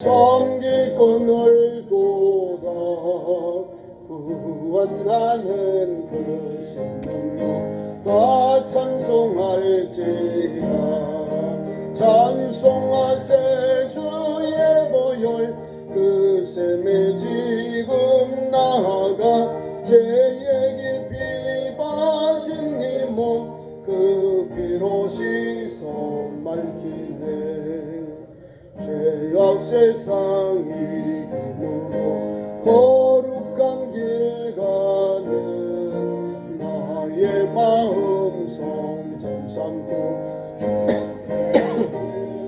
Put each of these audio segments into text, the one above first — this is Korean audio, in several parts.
섬기권을 도다 구원하는 그 신명로 다 찬송할지라. 찬송하세 주의 보혈 그 샘에 지금 나아가 죄에 깊이 빠진 이 몸 그 피로 씻어 맑히네. 죄악 세상 이김으로 거룩한 길 가는 나의 마음 성전 삼고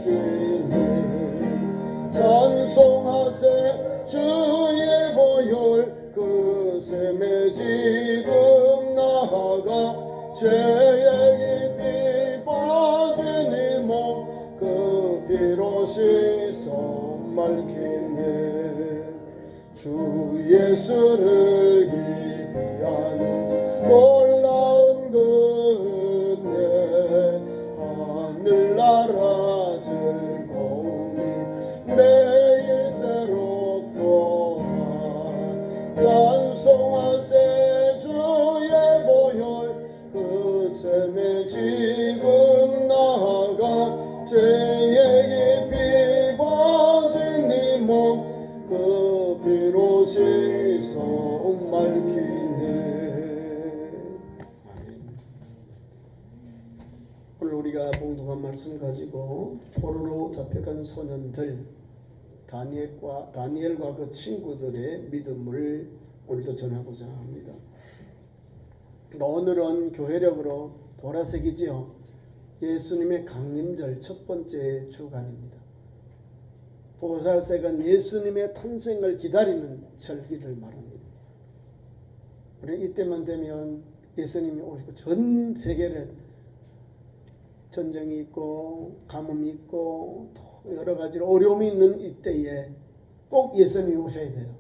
주인을 찬송하세 주의 보혈 그 샘에 지금 나아가 죄에 깊이 빠진 이 몸 그 피로 씻어 맑히네. 주 예수를 기비하는 놀라운 은혜 하늘나라 즐거움이 매일 새롭도다. 찬송하세 주의 보혈 그 샘에 지금 나아가 죄에 깊이 빠진 이 몸 그 피로 씻어 맑히네. 오늘 우리가 봉독한 말씀 가지고 포로로 잡혀간 소년들 다니엘과 그 친구들의 믿음을 오늘도 전하고자 합니다. 오늘은 교회력으로 보라색이지요. 예수님의 강림절 첫 번째 주간입니다. 보라색은 예수님의 탄생을 기다리는 절기를 말합니다. 우리 이때만 되면 예수님이 오시고 전 세계를 전쟁이 있고 가뭄이 있고 또 여러 가지로 어려움이 있는 이때에 꼭 예수님이 오셔야 돼요.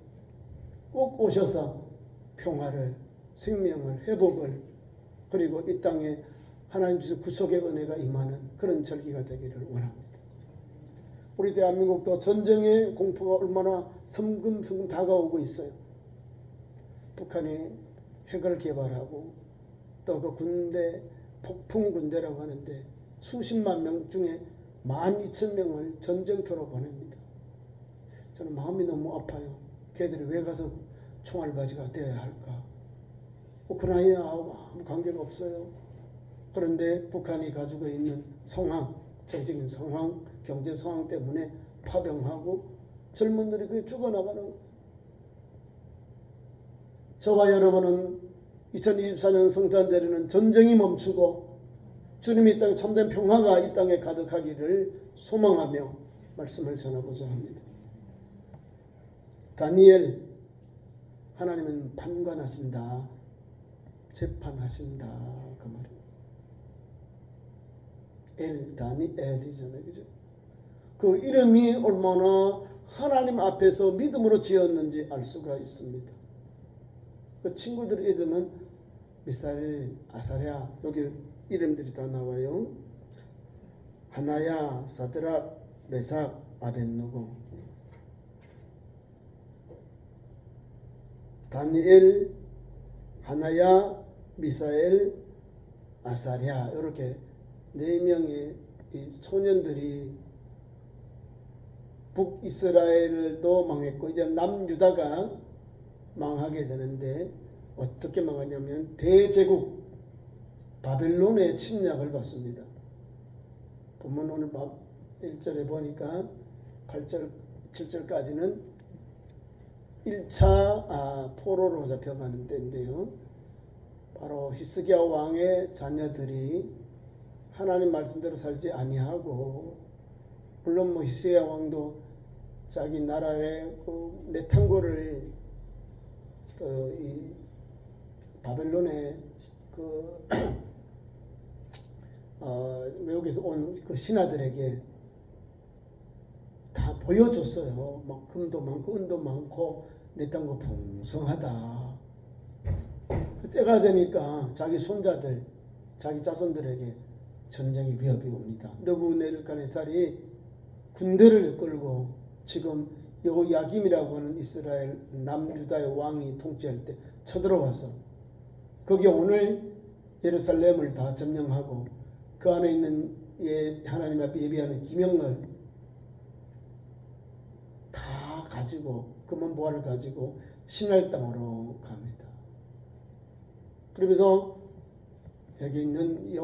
꼭 오셔서 평화를, 생명을, 회복을, 그리고 이 땅에 하나님 주신 구속의 은혜가 임하는 그런 절기가 되기를 원합니다. 우리 대한민국도 전쟁의 공포가 얼마나 성금성금 다가오고 있어요. 북한이 핵을 개발하고 또 그 군대, 폭풍 군대라고 하는데 수십만 명 중에 12,000명을 전쟁터로 보냅니다. 저는 마음이 너무 아파요. 걔들이 왜 가서 총알바지가 되어야 할까? 우크라이나하고 아무 관계가 없어요. 그런데 북한이 가지고 있는 상황, 정적인 상황, 경제 상황 때문에 파병하고 젊은들이 그게 죽어나가는 거예요. 저와 여러분은 2024년 성탄절에는 전쟁이 멈추고 주님이 이 땅에 참된 평화가 이 땅에 가득하기를 소망하며 말씀을 전하고자 합니다. 다니엘, 하나님은 판관하신다, 재판하신다 그 말이에요. 다니엘이잖아요, 그죠? 그 이름이 얼마나 하나님 앞에서 믿음으로 지었는지 알 수가 있습니다. 그 친구들 이름은 미사엘, 아사랴, 여기 이름들이 다 나와요. 하나야, 사드락, 메삭, 아벳느고. 다니엘, 하나야, 미사엘, 아사랴, 이렇게 4명의 이 소년들이 북이스라엘도 망했고 이제 남유다가 망하게 되는데 어떻게 망하냐면 대제국 바벨론의 침략을 받습니다. 본문 오늘 1절에 보니까 8절, 7절까지는 1차 포로로 잡혀가는 때인데요. 바로 히스기야 왕의 자녀들이 하나님 말씀대로 살지 아니하고, 물론 히스기야 왕도 자기 나라의 그 내탕고를 이 바벨론의 그 외국에서 온 그 신하들에게 다 보여줬어요. 막 금도 많고 은도 많고 내 땅거 풍성하다. 그때가 되니까 자기 손자들, 자기 자손들에게 전쟁의 위협이 옵니다. 느부갓네살이 군대를 끌고 지금 여호야김이라고 하는 이스라엘 남유다의 왕이 통치할 때 쳐들어와서 거기 오늘 예루살렘을 다 점령하고 그 안에 있는 하나님 앞에 예배하는 기명을 다 가지고 금은보화를 가지고 신할 땅으로 갑니다. 그러면서 여기 있는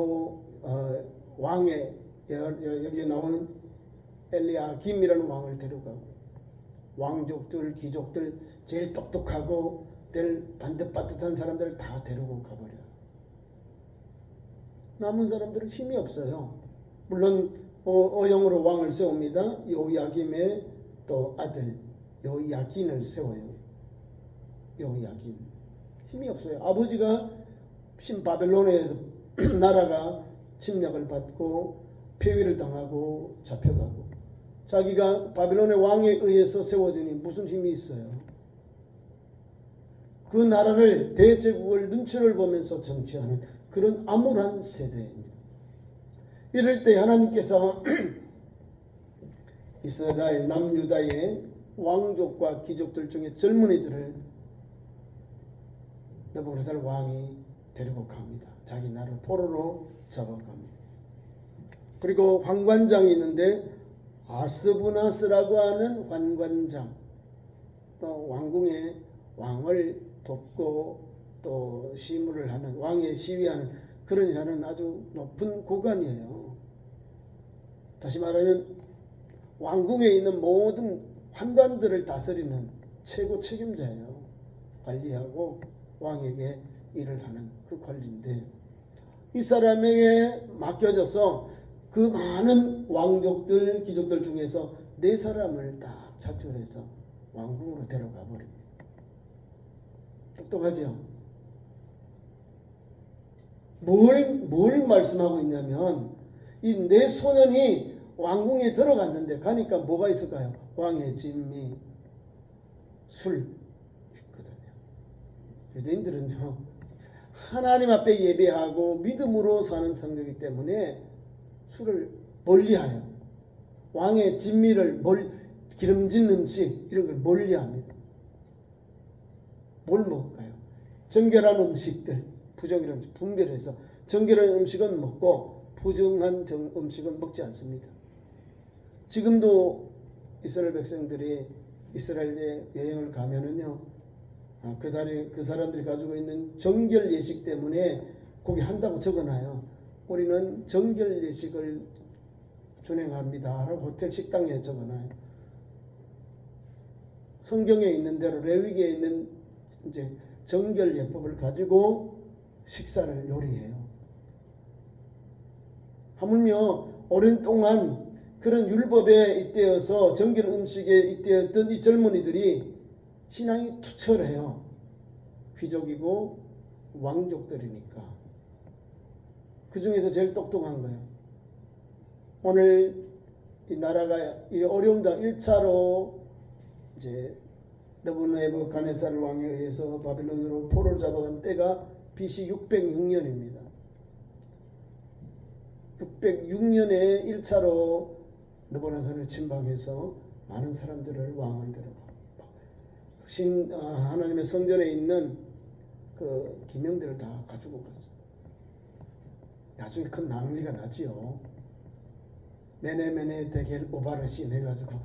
왕의 여기 나오는 엘리야김이라는 왕을 데려가고 왕족들, 귀족들, 제일 똑똑하고 반듯반듯한 사람들 다 데리고 가버려요. 남은 사람들은 힘이 없어요. 물론 어영으로 왕을 세웁니다. 여호야김의 또 아들 여호야긴을 세워요. 여호야긴 힘이 없어요. 아버지가 바벨론에서 나라가 침략을 받고 폐위를 당하고 잡혀가고 자기가 바벨론의 왕에 의해서 세워지니 무슨 힘이 있어요? 그 나라를 대제국을 눈치를 보면서 정치하는 그런 암울한 세대입니다. 이럴 때 하나님께서 이스라엘 남유다의 왕족과 귀족들 중에 젊은이들을 느부갓네살 왕이 데리고 갑니다. 자기 나라를 포로로 잡아갑니다. 그리고 환관장이 있는데 아스부나스라고 하는 환관장, 또 왕궁의 왕을 돕고 또 시무를 하는 왕의 시위하는 그런 일하는 아주 높은 고관이에요. 다시 말하면 왕궁에 있는 모든 환관들을 다스리는 최고 책임자예요. 관리하고 왕에게 일을 하는 그 관리인데 이 사람에게 맡겨져서 그 많은 왕족들, 귀족들 중에서 4사람을 딱 차출해서 왕궁으로 데려가 버립니다. 똑똑하죠? 뭘 말씀하고 있냐면 이 4소년이 왕궁에 들어갔는데 가니까 뭐가 있을까요? 왕의 진미, 술 있거든요. 유대인들은요 하나님 앞에 예배하고 믿음으로 사는 성격이기 때문에 술을 멀리하여 왕의 진미를 기름진 음식 이런 걸 멀리합니다. 뭘 먹을까요? 정결한 음식들, 부정결한 음식 분별해서 정결한 음식은 먹고 부정한 음식은 먹지 않습니다. 지금도 이스라엘 백성들이 이스라엘에 여행을 가면은요, 그 사람들이 가지고 있는 정결 예식 때문에 거기 한다고 적어놔요. 우리는 정결 예식을 준행합니다. 라고 호텔 식당에 적어놔요. 성경에 있는 대로 레위기에 있는 이제 정결 예법을 가지고 식사를 요리해요. 하물며 오랜 동안 그런 율법에 잇대어서 정결 음식에 잇대었던 이 젊은이들이 신앙이 투철해요. 귀족이고 왕족들이니까. 그 중에서 제일 똑똑한 거예요. 오늘 이 나라가 이 어려움다 1차로 이제 느부갓네살 왕에 의해서 바빌론으로 포로를 잡아간 때가 BC 606년입니다. 606년에 1차로 느부갓네살을 침방해서 많은 사람들을 왕을 데려가 하나님의 성전에 있는 그 기명들을 다 가지고 갔어요. 나중에 큰 난리가 나지요. 메네메네 데겔 오바르신 해가지고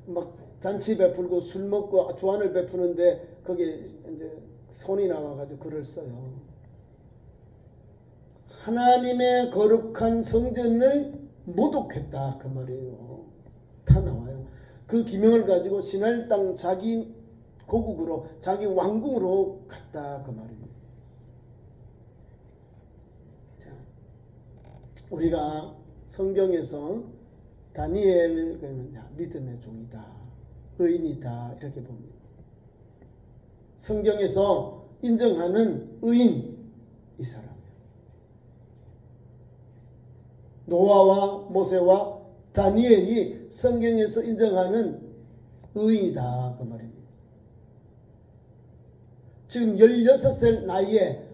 막 잔치 베풀고 술 먹고 주안을 베푸는데 거기에 이제 손이 나와가지고 글을 써요. 하나님의 거룩한 성전을 모독했다 그 말이에요. 다 나와요. 그 기명을 가지고 신할 땅 자기 고국으로 자기 왕궁으로 갔다 그 말입니다. 자, 우리가 성경에서 다니엘 그러면 믿음의 종이다, 의인이다 이렇게 봅니다. 성경에서 인정하는 의인 이 사람이에요. 노아와 모세와 다니엘이 성경에서 인정하는 의인이다 그 말입니다. 지금 16살 나이에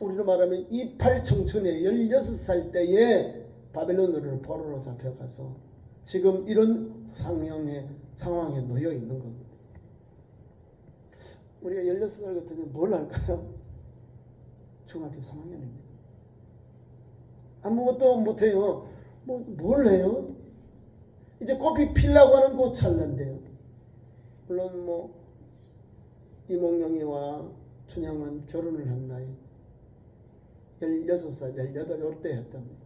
우리로 말하면 이팔 청춘에 16살 때에 바벨론으로 포로로 잡혀가서 지금 이런 상황에 상황에 놓여 있는 겁니다. 우리가 16살 같으면 뭘 할까요? 중학교 3학년입니다. 아무것도 못해요. 뭘 해요? 이제 꽃이 피려고 하는 그 찰나인데요. 물론 이몽룡이와 춘향은 결혼을 한 나이 16살, 18 요때 했답니다.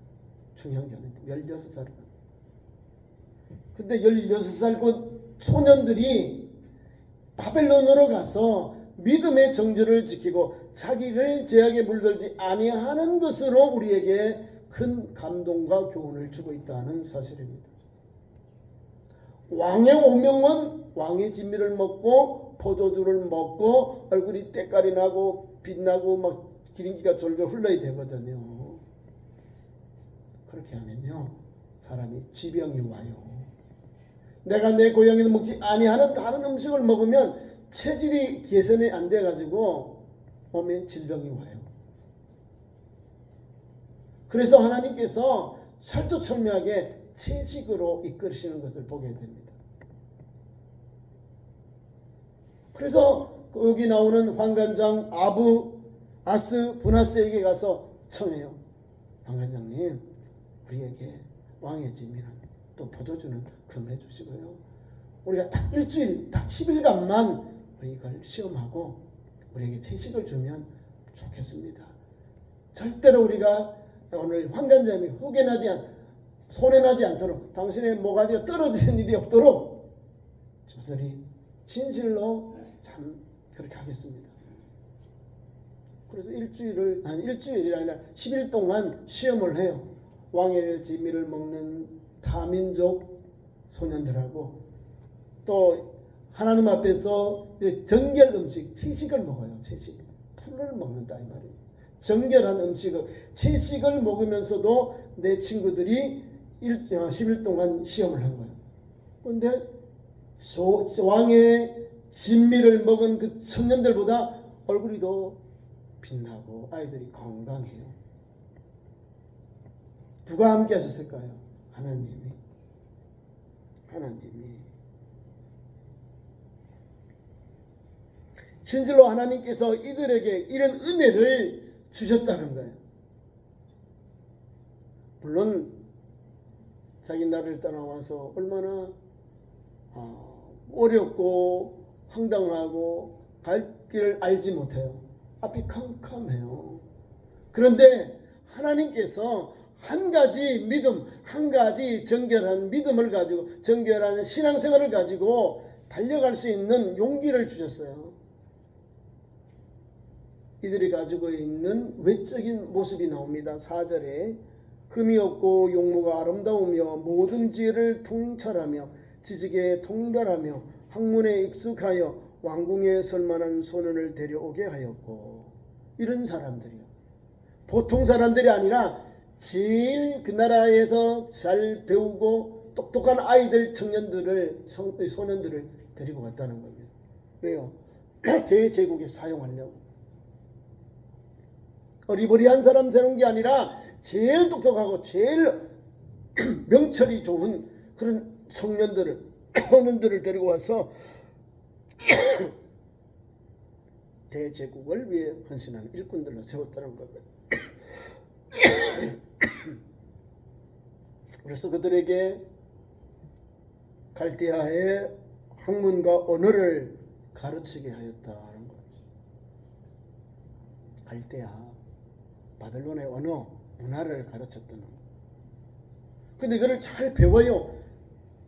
춘향 결혼 16살. 근데 16살 그 소년들이 바벨론으로 가서 믿음의 정절을 지키고 자기를 죄악에 물들지 아니하는 것으로 우리에게 큰 감동과 교훈을 주고 있다는 사실입니다. 왕의 오명은 왕의 진미를 먹고 포도주를 먹고 얼굴이 때깔이 나고 빛나고 막 기름기가 졸졸 흘러야 되거든요. 그렇게 하면요 사람이 지병이 와요. 내가 내 고향에서 먹지 아니하는 다른 음식을 먹으면 체질이 개선이 안 돼가지고 몸에 질병이 와요. 그래서 하나님께서 철두철미하게 채식으로 이끌으시는 것을 보게 됩니다. 그래서 여기 나오는 환관장 아스 브나스에게 가서 청해요. 환관장님, 우리에게 왕의 진미는 또 포도주는 금해 주시고요. 우리가 딱 일주일, 딱 10일간만 이걸 시험하고 우리에게 채식을 주면 좋겠습니다. 절대로 우리가 오늘 환관장이 손해나지 않도록 당신의 모가지가 떨어지는 일이 없도록 조서리 진실로 참 그렇게 하겠습니다. 그래서 일주일이 아니라 10일 동안 시험을 해요. 왕의 진미를 먹는 타민족 소년들하고 또 하나님 앞에서 정결 음식, 채식을 먹어요. 채식. 풀을 먹는다 이 말이에요. 정결한 음식을, 채식을 먹으면서도 내 친구들이 10일 동안 시험을 한 거예요. 그런데 왕의 진미를 먹은 그 청년들보다 얼굴이 더 빛나고 아이들이 건강해요. 누가 함께 하셨을까요? 하나님이. 진실로 하나님께서 이들에게 이런 은혜를 주셨다는 거예요. 물론 자기 나라를 떠나와서 얼마나 어렵고 황당하고 갈 길을 알지 못해요. 앞이 캄캄해요. 그런데 하나님께서 한 가지 믿음, 한 가지 정결한 믿음을 가지고 정결한 신앙생활을 가지고 달려갈 수 있는 용기를 주셨어요. 이들이 가지고 있는 외적인 모습이 나옵니다. 4절에 흠이 없고 용모가 아름다우며 모든 지혜를 통찰하며 지식에 통달하며 학문에 익숙하여 왕궁에 설만한 소년을 데려오게 하였고, 이런 사람들이요. 보통 사람들이 아니라 제일 그 나라에서 잘 배우고 똑똑한 아이들, 청년들을, 소년들을 데리고 갔다는 겁니다. 왜요? 대제국에 사용하려고. 어리버리한 사람 되는 게 아니라 제일 똑똑하고 제일 명철이 좋은 그런 청년들을 데리고 와서 대제국을 위해 헌신하는 일꾼들로 세웠다는 겁니다. 그래서 그들에게 갈대아의 학문과 언어를 가르치게 하였다는 겁니다. 갈대아, 바벨론의 언어, 문화를 가르쳤다는 겁니다. 근데 이거를 잘 배워요.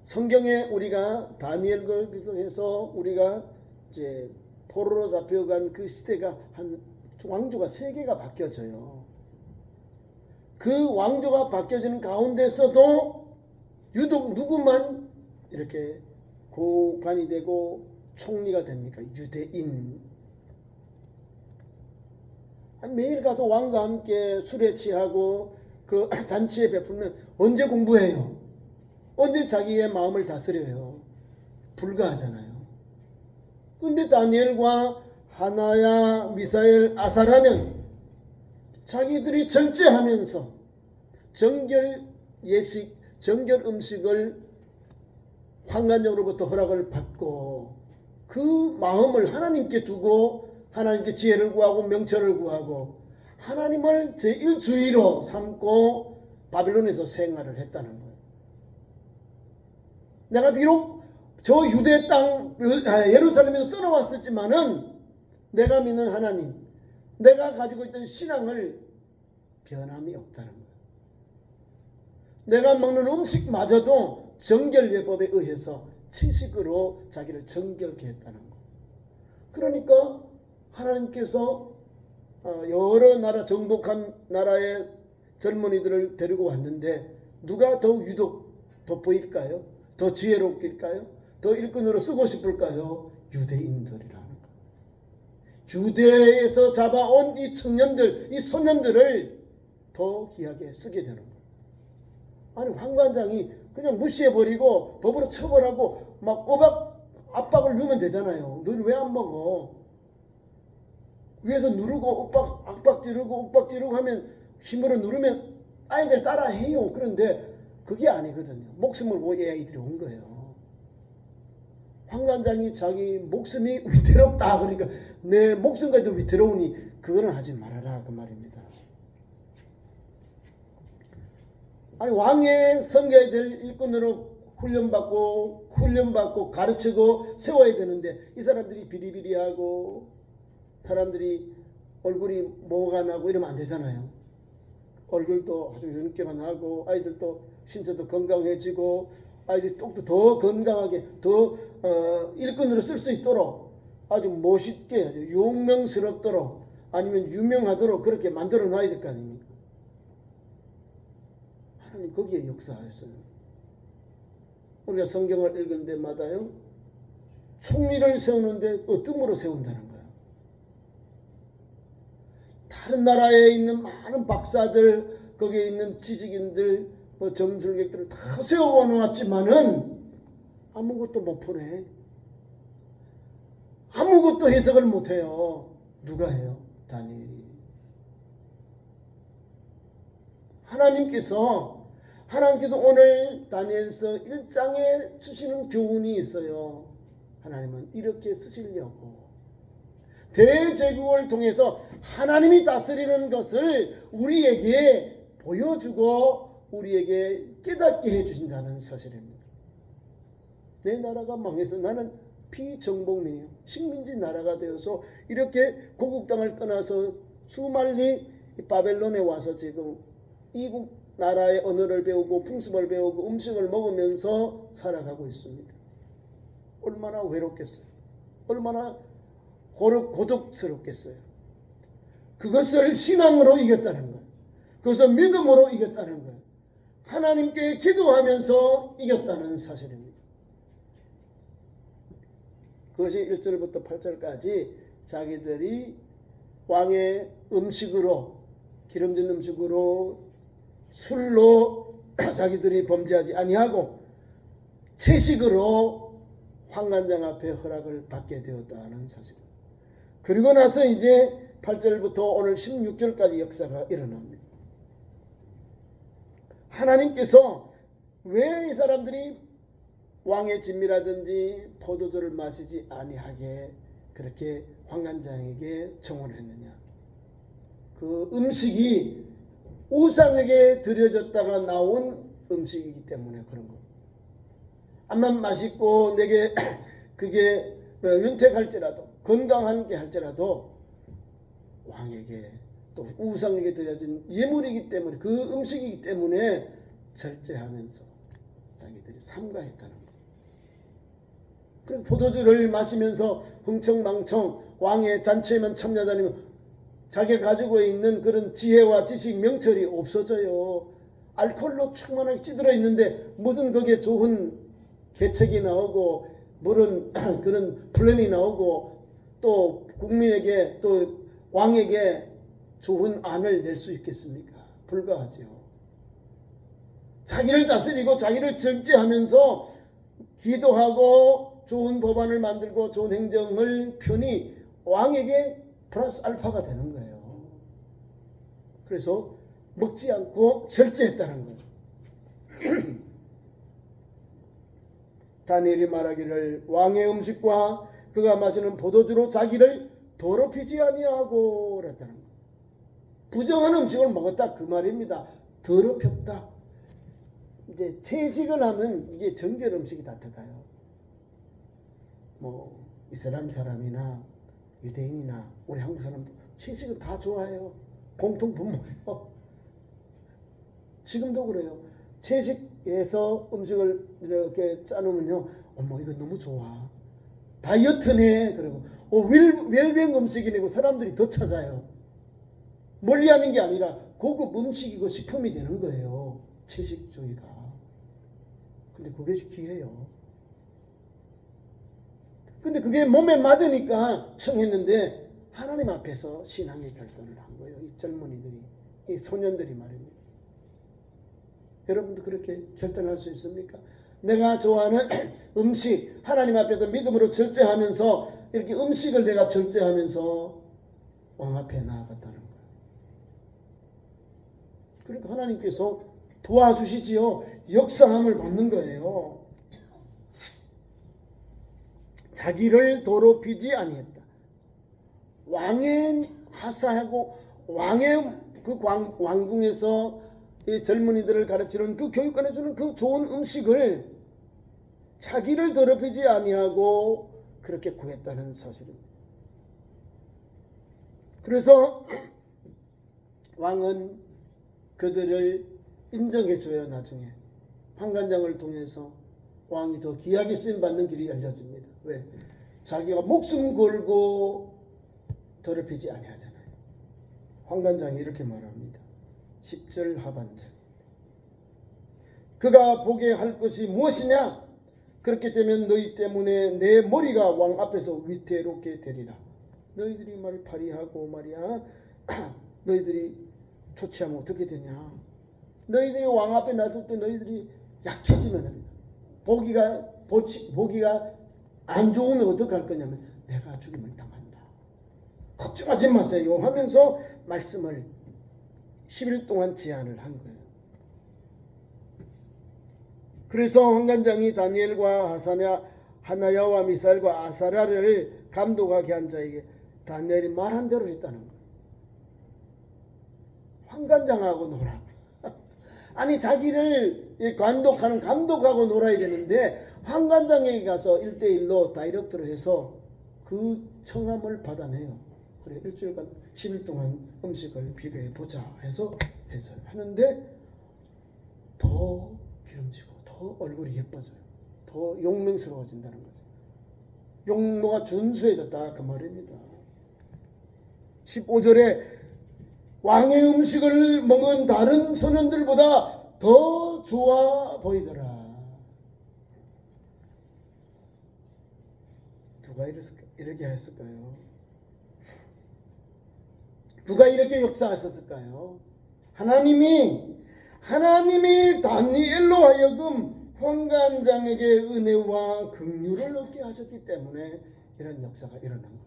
성경에 우리가 다니엘을 비롯해서 우리가 이제 포로로 잡혀간 그 시대가 한 왕조가 3개가 바뀌어져요. 그 왕조가 바뀌어지는 가운데서도 유독 누구만 이렇게 고관이 되고 총리가 됩니까? 유대인. 매일 가서 왕과 함께 술에 취하고 그 잔치에 베풀면 언제 공부해요? 언제 자기의 마음을 다스려요? 불가하잖아요. 근데 다니엘과 하나야, 미사엘, 아사라는 자기들이 절제하면서 정결 예식, 정결 음식을 환관장으로부터 허락을 받고 그 마음을 하나님께 두고 하나님께 지혜를 구하고 명철을 구하고 하나님을 제1주의로 삼고 바빌론에서 생활을 했다는 거예요. 내가 비록 저 유대 땅 예루살렘에서 떠나왔었지만은 내가 믿는 하나님, 내가 가지고 있던 신앙을 변함이 없다는 거예요. 내가 먹는 음식마저도 정결예법에 의해서 채식으로 자기를 정결케 했다는 거. 그러니까 하나님께서 여러 나라 정복한 나라의 젊은이들을 데리고 왔는데 누가 더 유독 돋보일까요? 더 지혜롭길까요? 더 일꾼으로 쓰고 싶을까요? 유대인들이라는 거. 유대에서 잡아온 이 청년들, 이 소년들을 더 귀하게 쓰게 되는 거예요. 아니 환관장이 그냥 무시해버리고 법으로 처벌하고 막 압박을 누르면 되잖아요. 너를 왜 안 먹어? 위에서 누르고 압박 지르고 하면 힘으로 누르면 아이들 따라 해요. 그런데 그게 아니거든요. 목숨을 보호해 아이들이 온 거예요. 환관장이 자기 목숨이 위태롭다. 그러니까 내 목숨까지도 위태로우니 그거는 하지 말아라. 그 말입니다. 아니 왕의 섬겨야 될 일꾼으로 훈련받고 가르치고 세워야 되는데 이 사람들이 비리비리하고 사람들이 얼굴이 뭐가 나고 이러면 안 되잖아요. 얼굴도 아주 윤기가 나고 아이들도 신체도 건강해지고 아이들이 더 건강하게 더 일꾼으로 쓸 수 있도록 아주 멋있게 아주 용명스럽도록 아니면 유명하도록 그렇게 만들어 놔야 될 거 아닙니까? 하나님 거기에 역사하였어요. 우리가 성경을 읽은 데마다요 총리를 세우는데 어뜸으로 세운다는 거예요. 다른 나라에 있는 많은 박사들, 거기에 있는 지식인들, 점술객들을 다 세워놓았지만은 아무것도 못 푸네. 아무것도 해석을 못해요. 누가 해요? 다니엘이. 하나님께서 오늘 다니엘서 1장에 주시는 교훈이 있어요. 하나님은 이렇게 쓰시려고 대제국을 통해서 하나님이 다스리는 것을 우리에게 보여주고 우리에게 깨닫게 해주신다는 사실입니다. 내 나라가 망해서 나는 비정복민이요 식민지 나라가 되어서 이렇게 고국 땅을 떠나서 수말리 바벨론에 와서 지금 이국 나라의 언어를 배우고 풍습을 배우고 음식을 먹으면서 살아가고 있습니다. 얼마나 외롭겠어요. 얼마나 고독스럽겠어요. 그것을 신앙으로 이겼다는 거예요. 그것을 믿음으로 이겼다는 거예요. 하나님께 기도하면서 이겼다는 사실입니다. 그것이 1절부터 8절까지 자기들이 왕의 음식으로 기름진 음식으로 술로 자기들이 범죄하지 아니하고 채식으로 환관장 앞에 허락을 받게 되었다는 사실입니다. 그리고 나서 이제 8절부터 오늘 16절까지 역사가 일어납니다. 하나님께서 왜 이 사람들이 왕의 진미라든지 포도주를 마시지 아니하게 그렇게 환관장에게 청혼을 했느냐. 그 음식이 우상에게 드려졌다가 나온 음식이기 때문에 그런 겁니다. 암만 맛있고 내게 그게 윤택할지라도 건강한 게 할지라도 왕에게 또 우상에게 드려진 예물이기 때문에 그 음식이기 때문에 절제하면서 자기들이 삼가했다는 거예요. 그 포도주를 마시면서 흥청망청 왕의 잔치에만 참여다니면 자기가 가지고 있는 그런 지혜와 지식 명철이 없어져요. 알코올로 충만하게 찌들어 있는데 무슨 거기에 좋은 계책이 나오고 물은 그런 플랜이 나오고 또 국민에게 또 왕에게 좋은 안을 낼 수 있겠습니까? 불가하죠. 자기를 다스리고 자기를 절제하면서 기도하고 좋은 법안을 만들고 좋은 행정을 펴니 왕에게 플러스 알파가 되는 거예요. 그래서 먹지 않고 절제했다는 거예요. 다니엘이 말하기를 왕의 음식과 그가 마시는 포도주로 자기를 더럽히지 아니하고 그랬다는 거예요. 부정한 음식을 먹었다 그 말입니다. 더럽혔다. 이제 채식을 하면 이게 정결 음식이 다 들어가요. 뭐 이슬람 사람이나 유대인이나 우리 한국 사람도 채식은 다 좋아해요. 공통 분모예요. 지금도 그래요. 채식에서 음식을 이렇게 짜놓으면요, 어머 이거 너무 좋아. 다이어트네. 그리고 웰빙 음식이고 사람들이 더 찾아요. 멀리하는 게 아니라 고급 음식이고 식품이 되는 거예요. 채식주의가. 근데 그게 귀해요. 근데 그게 몸에 맞으니까 청했는데 하나님 앞에서 신앙의 결단을 한 거예요. 이 젊은이들이, 이 소년들이 말입니다. 여러분도 그렇게 결단할 수 있습니까? 내가 좋아하는 음식, 하나님 앞에서 믿음으로 절제하면서 이렇게 음식을 내가 절제하면서 왕 앞에 나아갔다는 거예요. 그러니까 하나님께서 도와주시지요. 역사함을 받는 거예요. 자기를 더럽히지 아니했다. 왕의 화사하고 왕의 그 왕궁에서 이 젊은이들을 가르치는 그 교육관에 주는 그 좋은 음식을 자기를 더럽히지 아니하고 그렇게 구했다는 사실입니다. 그래서 왕은 그들을 인정해 줘요. 나중에 환관장을 통해서 왕이 더 귀하게 쓰임받는 길이 열려집니다. 왜? 자기가 목숨 걸고 더럽히지 아니하잖아요. 환관장이 이렇게 말합니다. 10절 하반절. 그가 보게 할 것이 무엇이냐? 그렇게 되면 너희 때문에 내 머리가 왕 앞에서 위태롭게 되리라. 너희들이 말이 파리하고 말이야. 너희들이 초치하면 어떻게 되냐? 너희들이 왕 앞에 나설 때 너희들이 약해지면 보기가 안 좋으면 어떡할 거냐면 내가 죽임을 당한다. 걱정하지 마세요 하면서 말씀을 10일 동안 제안을 한 거예요. 그래서 환관장이 다니엘과 하나야와 미사엘과 아사랴를 감독하게 한 자에게 다니엘이 말한 대로 했다는 거예요. 환관장하고 놀아. 아니 자기를 감독하고 놀아야 되는데 환관장에 가서 1대1로 다이렉트로 해서 그 청함을 받아내요. 그래 일주일간 10일 동안 음식을 비교해 보자 해서 하는데 더 기름지고 더 얼굴이 예뻐져요. 더 용맹스러워진다는 거죠. 용모가 준수해졌다 그 말입니다. 15절에 왕의 음식을 먹은 다른 소년들보다 더 좋아 보이더라. 누가 이렇게 했을까요? 누가 이렇게 역사하셨을까요? 하나님이 다니엘로 하여금 환관장에게 은혜와 긍휼을 얻게 하셨기 때문에 이런 역사가 일어난 겁니다.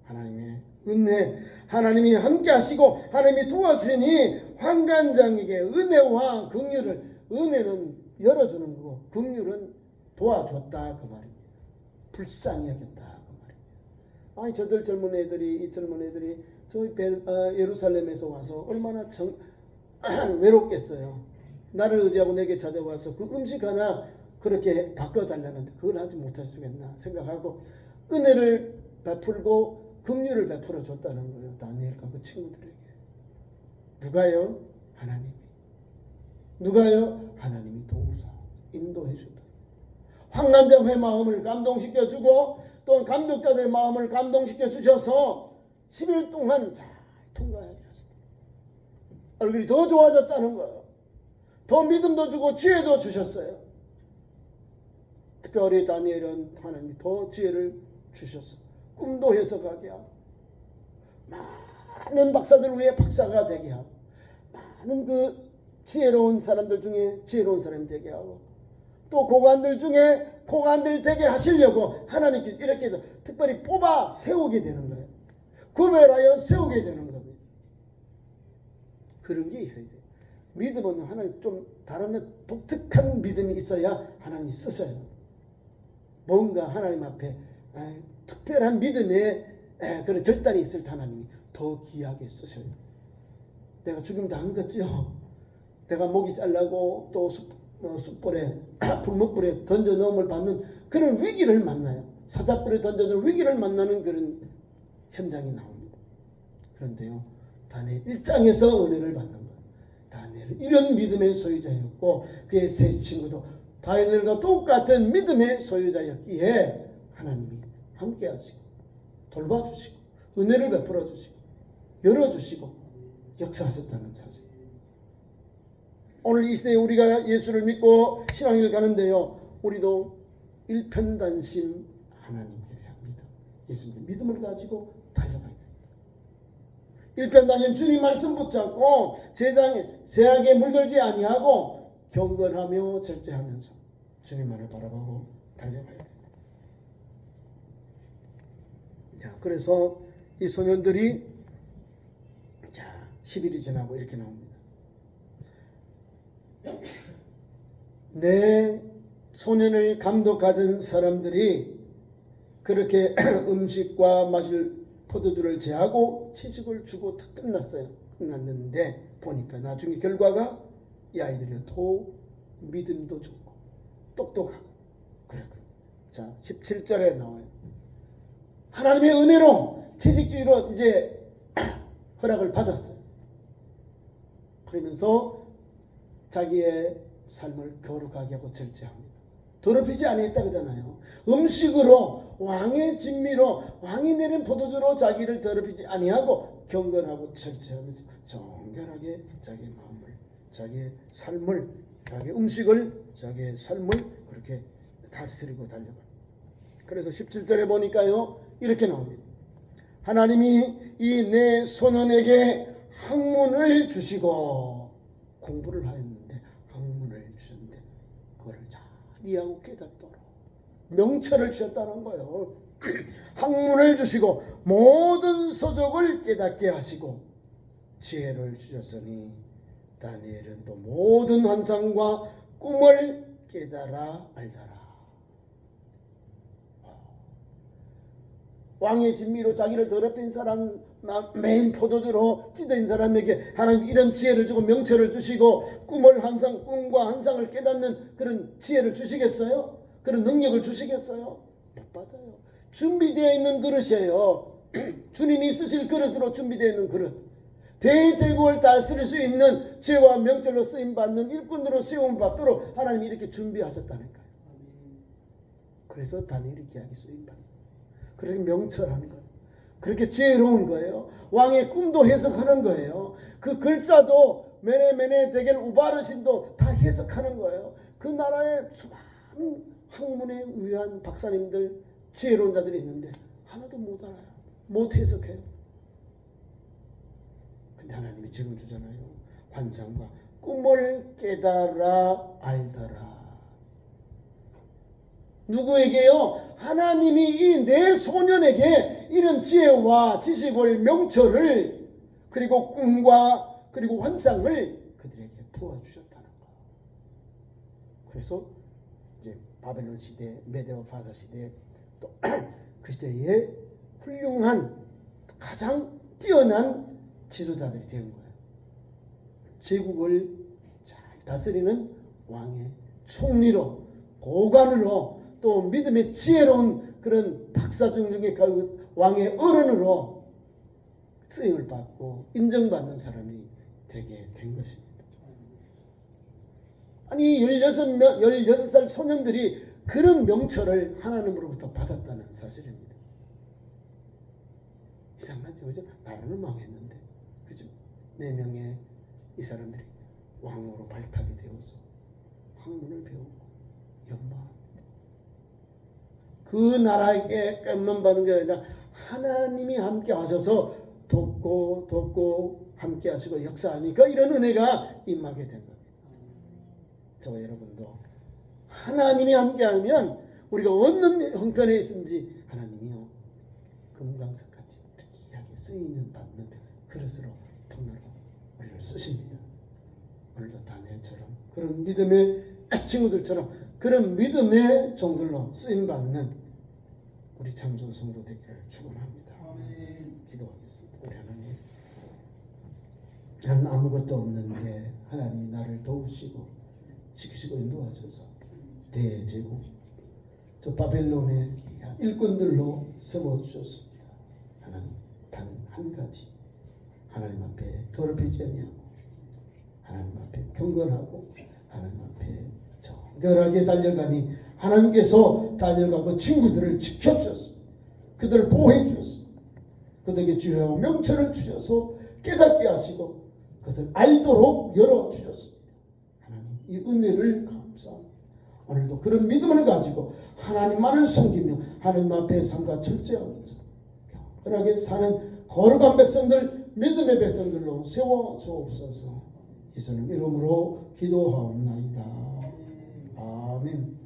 하나님의 은혜, 하나님이 함께 하시고 하나님이 도와주니 환관장에게 은혜와 긍휼을, 은혜는 열어주는 거고 긍휼은 도와줬다 그 말입니다. 불쌍히 여겼다 그 말입니다. 아니 저들 젊은 애들이 저희 예루살렘에서 와서 얼마나 외롭겠어요. 나를 의지하고 내게 찾아와서 그 음식 하나 그렇게 바꿔달라는데 그걸 하지 못해주겠나 생각하고 은혜를 베풀고 긍휼을 베풀어 줬다는 거예요. 다니엘과 그 친구들에게. 누가요? 하나님이. 누가요? 하나님이 도우사 인도해 줬다. 환관장의 마음을 감동시켜 주고 또 감독자들의 마음을 감동시켜 주셔서 10일 동안 잘 통과하게 하셨다. 얼굴이 더 좋아졌다는 거예요. 더 믿음도 주고 지혜도 주셨어요. 특별히 다니엘은 하나님이 더 지혜를 주셨어요. 꿈도 해석하게 하고 많은 박사들 위에 박사가 되게 하고 많은 그 지혜로운 사람들 중에 지혜로운 사람이 되게 하고 또 고관들 중에 고관들 되게 하시려고 하나님께서 이렇게 해서 특별히 뽑아 세우게 되는 거예요. 구별하여 세우게 되는 겁니다. 그런 게 있어야 돼요. 믿음은 하나님 좀 다른 독특한 믿음이 있어야 하나님이 쓰셔요. 뭔가 하나님 앞에 특별한 믿음의 그런 결단이 있을 때 하나님이 더 귀하게 쓰셔요. 내가 죽임 당한 거죠. 내가 목이 잘라고 또 숯불에 불목불에 던져 넣음을 받는 그런 위기를 만나요. 사자불에 던져서 위기를 만나는 그런 현장이 나옵니다. 그런데요, 다니엘 1장에서 은혜를 받는 거예요. 다니엘은 이런 믿음의 소유자였고 그의 세 친구도 다니엘과 똑같은 믿음의 소유자였기에 하나님이 함께 하시고 돌봐주시고 은혜를 베풀어 주시고 열어주시고 역사하셨다는 사실. 오늘 이 시대에 우리가 예수를 믿고 신앙을 가는데요, 우리도 일편단심 하나님께 대한 믿음, 예수님의 믿음을 가지고 달려가야 됩니다. 일편단심 주님 말씀 붙잡고 제약에 물들지 아니하고 경건하며 절제하면서 주님만을 바라보고 달려가야 됩니다. 자, 그래서 이 소년들이 10일이 지나고 이렇게 나옵니다. 내 소년을 감독하던 사람들이 그렇게 음식과 마실 포도주를 제하고 채식을 주고 다 끝났어요. 끝났는데 보니까 나중에 결과가 이 아이들이 더 믿음도 좋고 똑똑하고 그랬거든요. 자, 17절에 나와요. 하나님의 은혜로 채식주의로 이제 허락을 받았어요. 그러면서 자기의 삶을 거룩하게 하고 절제합니다. 더럽히지 아니했다 그러잖아요. 음식으로 왕의 진미로 왕이 내린 포도주로 자기를 더럽히지 아니하고 경건하고 절제하면서 정결하게 자기의 마음을, 자기의 삶을, 자기의 음식을, 자기의 삶을 그렇게 다스리고 달려가요. 그래서 17절에 보니까요 이렇게 나옵니다. 하나님이 이 내 소년에게 학문을 주시고 공부를 하였는데 학문을 주셨는데 그거를 잘 이해하고 깨닫도록 명철을 주셨다는 거예요. 학문을 주시고 모든 서적을 깨닫게 하시고 지혜를 주셨으니 다니엘은 또 모든 환상과 꿈을 깨달아 알더라. 왕의 진미로 자기를 더럽힌 사람, 메인 포도주로 찌든 사람에게 하나님 이런 지혜를 주고 명철을 주시고 꿈과 환상을 깨닫는 그런 지혜를 주시겠어요? 그런 능력을 주시겠어요? 못 받아요. 준비되어 있는 그릇이에요. 주님이 쓰실 그릇으로 준비되어 있는 그릇. 대제국을 다스릴 수 있는 지혜와 명철로 쓰임받는 일꾼으로 세움을 받도록 하나님이 이렇게 준비하셨다니까요. 그래서 다니엘이 귀하게 쓰임받는 그렇게 명철한 거예요. 그렇게 지혜로운 거예요. 왕의 꿈도 해석하는 거예요. 그 글자도 메네메네 데겔 우바르신도 다 해석하는 거예요. 그 나라에 수많은 학문에 의한 박사님들, 지혜로운 자들이 있는데 하나도 못 알아요. 못 해석해요. 근데 하나님이 지금 주잖아요. 환상과 꿈을 깨달아 알더라. 누구에게요? 하나님이 이 내 소년에게 이런 지혜와 지식을 명철을 그리고 꿈과 그리고 환상을 그들에게 부어주셨다는 거. 그래서 이제 바벨론 시대, 메데와 파사 시대 또 그 시대에 훌륭한 가장 뛰어난 지도자들이 된 거예요. 제국을 잘 다스리는 왕의 총리로 고관으로 또 믿음의 지혜로운 그런 박사중 중에 왕의 어른으로 쓰임을 받고 인정받는 사람이 되게 된 것입니다. 아니 16살 소년들이 그런 명철을 하나님으로부터 받았다는 사실입니다. 이상하죠, 그죠? 나라는 망했는데, 그죠? 4명의 이 사람들이 왕으로 발탁이 되어서 학문을 배우고 연마합니다. 그 나라에게 깜만 받는 게 아니라 하나님이 함께 하셔서 돕고 함께 하시고 역사하니까 이런 은혜가 임하게 된 겁니다. 저와 여러분도 하나님이 함께하면 우리가 어느 형편에 있든지 하나님이요 금강석같이 이렇게 귀하게 쓰이는 받는 그릇으로 통로로 우리를 쓰십니다. 오늘도 다니엘처럼 그런 믿음의 친구들처럼 그런 믿음의 종들로 쓰임받는 우리 참좋은 성도 되기를 축원합니다. 기도하겠습니다. 우리 하나님, 나는 아무것도 없는데 하나님이 나를 도우시고 지키시고 인도하셔서 대제국 저 바벨론의 일꾼들로 세워주셨습니다. 하나님, 단 한 가지 하나님 앞에 더럽히지 아니하고 하나님 앞에 경건하고 하나님 앞에 정결하게 달려가니 하나님께서 다니엘과 그 친구들을 지켜주셨습니다. 그들을 보호해 주셨습니다. 그들에게 주여 명철을 주셔서 깨닫게 하시고 그것을 알도록 열어주셨습니다. 하나님, 이 은혜를 감사합니다. 오늘도 그런 믿음을 가지고 하나님만을 섬기며 하나님 앞에 삶과 철저하면서 경건하게 사는 거룩한 백성들, 믿음의 백성들로 세워주옵소서. 예수님 이름으로 기도하옵나이다. 아멘.